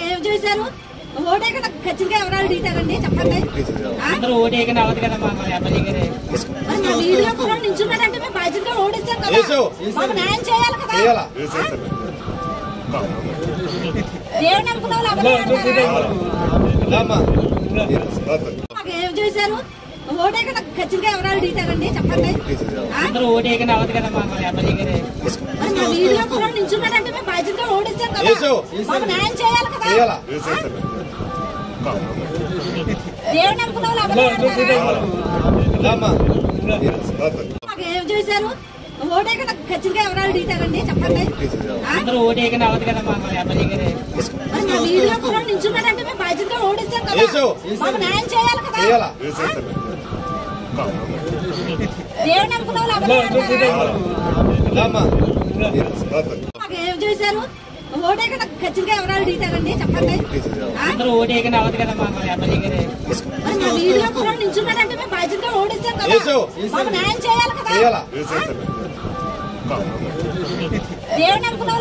ఏం చేశారు? ఓటేక ఖచ్చితంగా ఎవరు అడుగుతారండి చెప్పండి. ఓటేకనే అవ్వదు కదా మా వీధిలో కూడా నిల్చున్నాడంటే మేము బాధ్యతగా ఓడిస్తాం కదా, మాకు న్యాయం చేయాలి కదా. దేవుని నమ్ముకున్న ఏం చేశారు? ఓటేక ఖచ్చితంగా ఎవరు అడుగుతారండి చెప్పండి. ఓటేకనే అవ్వదు కదా మా వీధిలో కూడా నిల్చున్నాడంటే మేము బాధ్యతగా ఓడిస్తాం కదా, మాకు న్యాయం చేయాలి కదా. దేవుని నమ్ముకున్న ఏం చేశారు? ఓటేక ఖచ్చితంగా ఎవరు అడుగుతారండి చెప్పండి. ఓటేకనే అవ్వదు కదా మా వీధిలో కూడా నిల్చున్నాడంటే మేము బాధ్యతగా ఓడిస్తాం కదా, మాకు న్యాయం చేయాలి కదా. దేవుని నమ్ముకున్న ఏం చేశారు? ఓటేక ఖచ్చితంగా ఎవరు అడుగుతారండి చెప్పండి. ఓటేకనే అవ్వదు కదా మా వీధిలో కూడా నిల్చున్నాడంటే మేము బాధ్యతగా ఓడిస్తాం కదా, మాకు న్యాయం చేయాలి కదా. దేవుని నమ్ముకున్న